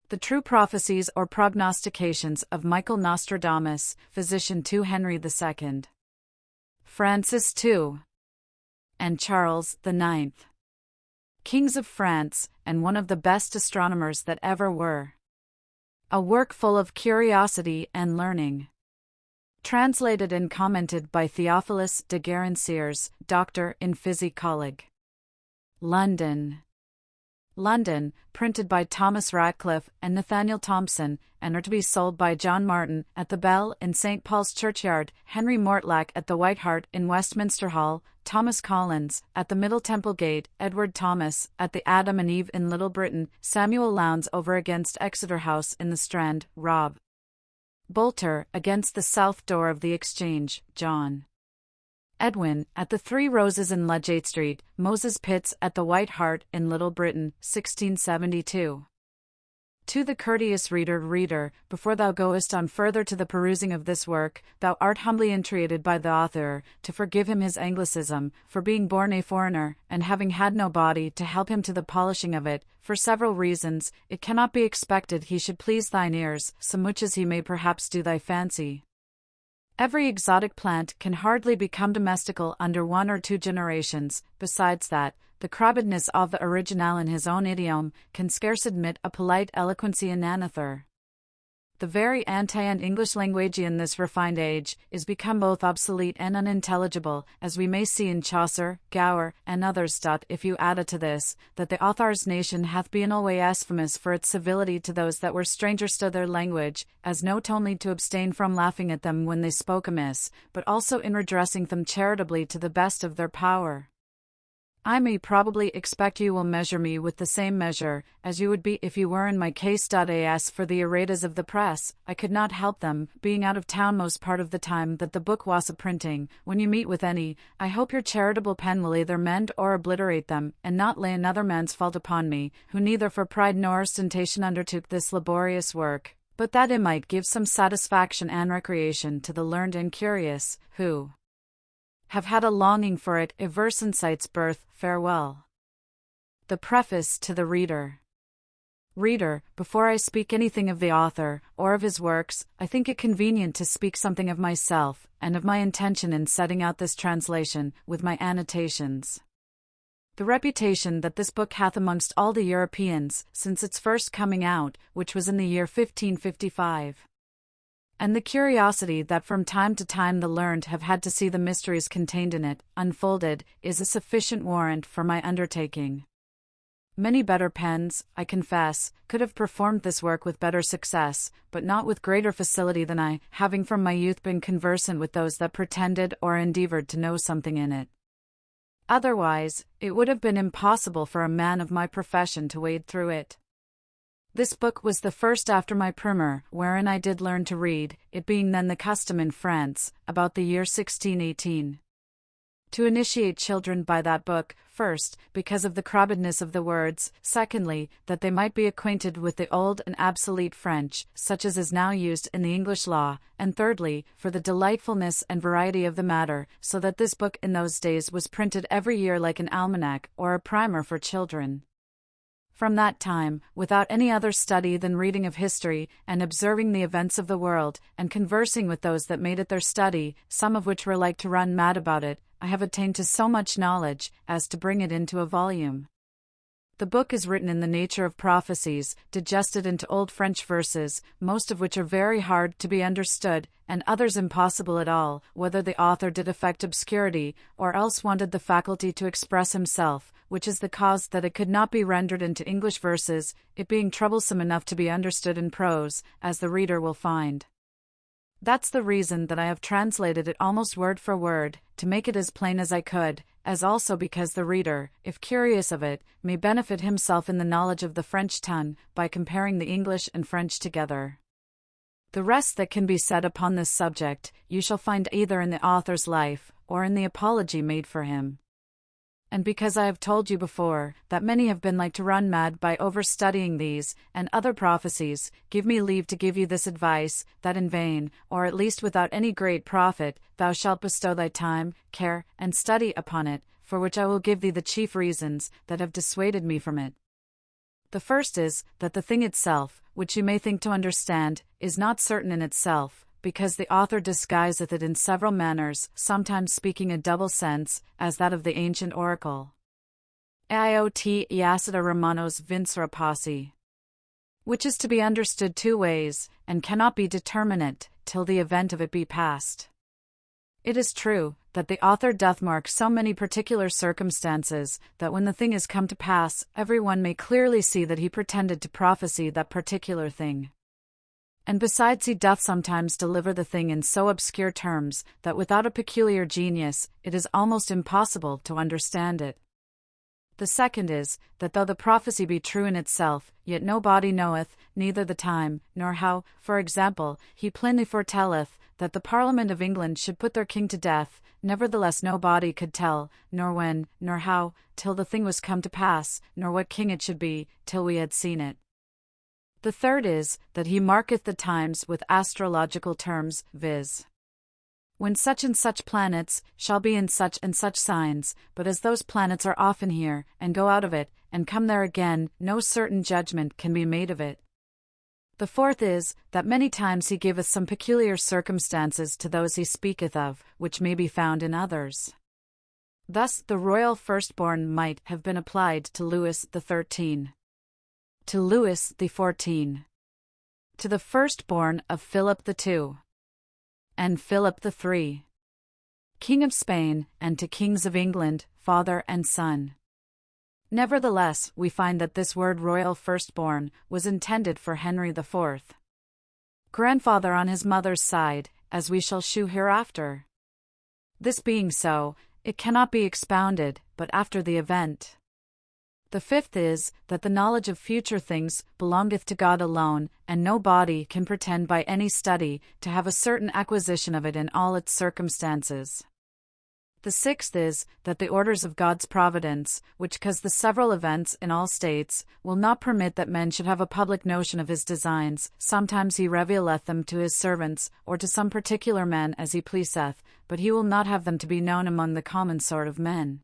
The True Prophecies or Prognostications of Michael Nostradamus, Physician to Henry II, Francis II, and Charles IX, Kings of France, and one of the best astronomers that ever were. A work full of curiosity and learning. Translated and commented by Theophilus de Garencieres, Doctor in Physick Colleg. London, printed by Thomas Ratcliffe and Nathaniel Thompson, and are to be sold by John Martin at the Bell in St. Paul's Churchyard, Henry Mortlack at the White Hart in Westminster Hall, Thomas Collins at the Middle Temple Gate, Edward Thomas at the Adam and Eve in Little Britain, Samuel Lowndes over against Exeter House in the Strand, Rob Bolter against the south door of the Exchange, John Edwin at the Three Roses in Ludgate Street, Moses Pitts at the White Hart in Little Britain, 1672. To the courteous reader, before thou goest on further to the perusing of this work, thou art humbly entreated by the author to forgive him his Anglicism, for being born a foreigner, and having had no body to help him to the polishing of it, for several reasons, it cannot be expected he should please thine ears, so much as he may perhaps do thy fancy. Every exotic plant can hardly become domestical under 1 or 2 generations. Besides that, the crabbedness of the original in his own idiom can scarce admit a polite eloquency in another. The very anti- English language in this refined age is become both obsolete and unintelligible, as we may see in Chaucer, Gower, and others. If you add to this, that the author's nation hath been always famous for its civility to those that were strangers to their language, as not only to abstain from laughing at them when they spoke amiss, but also in redressing them charitably to the best of their power. I may probably expect you will measure me with the same measure, as you would be if you were in my case. As for the erratas of the press, I could not help them, being out of town most part of the time that the book was a-printing. When you meet with any, I hope your charitable pen will either mend or obliterate them, and not lay another man's fault upon me, who neither for pride nor ostentation undertook this laborious work, but that it might give some satisfaction and recreation to the learned and curious, who have had a longing for it ever since its birth. Farewell. The Preface to the Reader. Reader, before I speak anything of the author, or of his works, I think it convenient to speak something of myself, and of my intention in setting out this translation, with my annotations. The reputation that this book hath amongst all the Europeans, since its first coming out, which was in the year 1555. And the curiosity that from time to time the learned have had to see the mysteries contained in it, unfolded, is a sufficient warrant for my undertaking. Many better pens, I confess, could have performed this work with better success, but not with greater facility than I, having from my youth been conversant with those that pretended or endeavored to know something in it. Otherwise, it would have been impossible for a man of my profession to wade through it. This book was the first after my primer, wherein I did learn to read, it being then the custom in France, about the year 1618. To initiate children by that book, first, because of the crabbedness of the words, secondly, that they might be acquainted with the old and obsolete French, such as is now used in the English law, and thirdly, for the delightfulness and variety of the matter, so that this book in those days was printed every year like an almanac, or a primer for children. From that time, without any other study than reading of history, and observing the events of the world, and conversing with those that made it their study, some of which were like to run mad about it, I have attained to so much knowledge, as to bring it into a volume. The book is written in the nature of prophecies, digested into old French verses, most of which are very hard to be understood, and others impossible at all, whether the author did affect obscurity, or else wanted the faculty to express himself, which is the cause that it could not be rendered into English verses, it being troublesome enough to be understood in prose, as the reader will find. That's the reason that I have translated it almost word for word, to make it as plain as I could, as also because the reader, if curious of it, may benefit himself in the knowledge of the French tongue, by comparing the English and French together. The rest that can be said upon this subject, you shall find either in the author's life, or in the apology made for him. And because I have told you before, that many have been like to run mad by overstudying these, and other prophecies, give me leave to give you this advice, that in vain, or at least without any great profit, thou shalt bestow thy time, care, and study upon it, for which I will give thee the chief reasons, that have dissuaded me from it. The first is, that the thing itself, which you may think to understand, is not certain in itself, because the author disguiseth it in several manners, sometimes speaking a double sense, as that of the ancient oracle. Iot iacita Romanos vincere posse, which is to be understood two ways, and cannot be determinate, till the event of it be past. It is true, that the author doth mark so many particular circumstances, that when the thing is come to pass, every one may clearly see that he pretended to prophesy that particular thing. And besides he doth sometimes deliver the thing in so obscure terms, that without a peculiar genius, it is almost impossible to understand it. The second is, that though the prophecy be true in itself, yet no body knoweth, neither the time, nor how. For example, he plainly foretelleth, that the Parliament of England should put their king to death, nevertheless no body could tell, nor when, nor how, till the thing was come to pass, nor what king it should be, till we had seen it. The third is, that he marketh the times with astrological terms, viz. when such and such planets shall be in such and such signs, but as those planets are often here, and go out of it, and come there again, no certain judgment can be made of it. The fourth is, that many times he giveth some peculiar circumstances to those he speaketh of, which may be found in others. Thus the royal firstborn might have been applied to Louis XIII, to Louis XIV, to the firstborn of Philip II, and Philip III, King of Spain, and to kings of England, father and son. Nevertheless, we find that this word royal firstborn was intended for Henry IV, grandfather on his mother's side, as we shall shew hereafter. This being so, it cannot be expounded, but after the event. The fifth is, that the knowledge of future things belongeth to God alone, and no body can pretend by any study to have a certain acquisition of it in all its circumstances. The sixth is, that the orders of God's providence, which cause the several events in all states, will not permit that men should have a public notion of his designs. Sometimes he revealeth them to his servants, or to some particular men as he pleaseth, but he will not have them to be known among the common sort of men.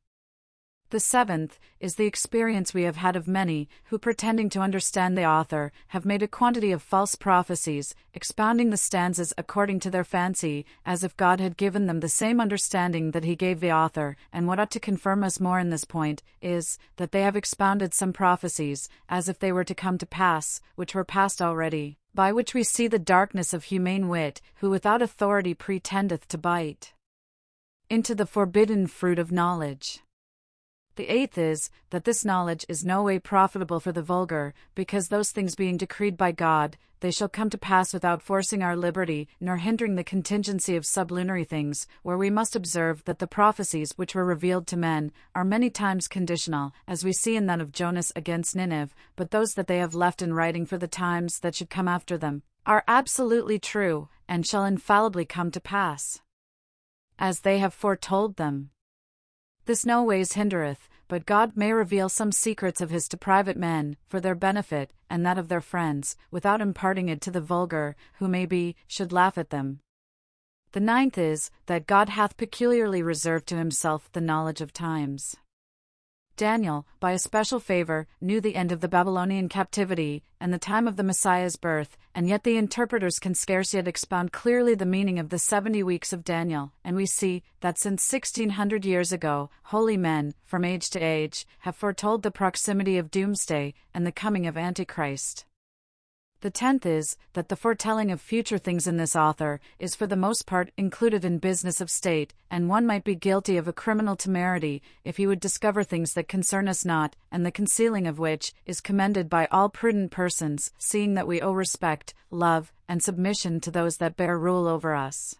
The seventh is the experience we have had of many, who pretending to understand the author, have made a quantity of false prophecies, expounding the stanzas according to their fancy, as if God had given them the same understanding that he gave the author. And what ought to confirm us more in this point, is, that they have expounded some prophecies, as if they were to come to pass, which were past already, by which we see the darkness of humane wit, who without authority pretendeth to bite into the forbidden fruit of knowledge. The eighth is, that this knowledge is no way profitable for the vulgar, because those things being decreed by God, they shall come to pass without forcing our liberty, nor hindering the contingency of sublunary things, where we must observe that the prophecies which were revealed to men are many times conditional, as we see in that of Jonas against Nineveh, but those that they have left in writing for the times that should come after them are absolutely true, and shall infallibly come to pass, as they have foretold them. This no ways hindereth, but God may reveal some secrets of his to private men, for their benefit, and that of their friends, without imparting it to the vulgar, who maybe should laugh at them. The ninth is, that God hath peculiarly reserved to himself the knowledge of times. Daniel, by a special favor, knew the end of the Babylonian captivity, and the time of the Messiah's birth, and yet the interpreters can scarce yet expound clearly the meaning of the 70 weeks of Daniel, and we see, that since 1600 years ago, holy men, from age to age, have foretold the proximity of doomsday, and the coming of Antichrist. The 10th is, that the foretelling of future things in this author is for the most part included in business of state, and one might be guilty of a criminal temerity if he would discover things that concern us not, and the concealing of which is commended by all prudent persons, seeing that we owe respect, love, and submission to those that bear rule over us.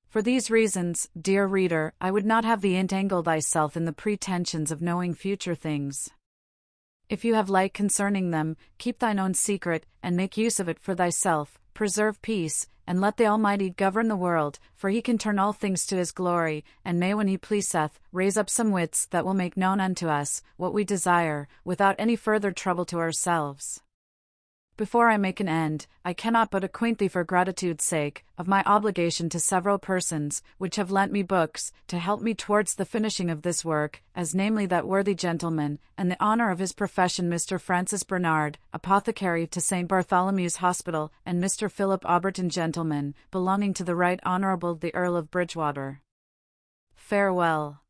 For these reasons, dear reader, I would not have thee entangle thyself in the pretensions of knowing future things. If you have light concerning them, keep thine own secret, and make use of it for thyself, preserve peace, and let the Almighty govern the world, for he can turn all things to his glory, and may when he pleaseth, raise up some wits that will make known unto us what we desire, without any further trouble to ourselves. Before I make an end, I cannot but acquaint thee for gratitude's sake, of my obligation to several persons, which have lent me books, to help me towards the finishing of this work, as namely that worthy gentleman, and the honour of his profession Mr. Francis Bernard, apothecary to St. Bartholomew's Hospital, and Mr. Philip Auberton gentleman, belonging to the Right Honourable the Earl of Bridgewater. Farewell.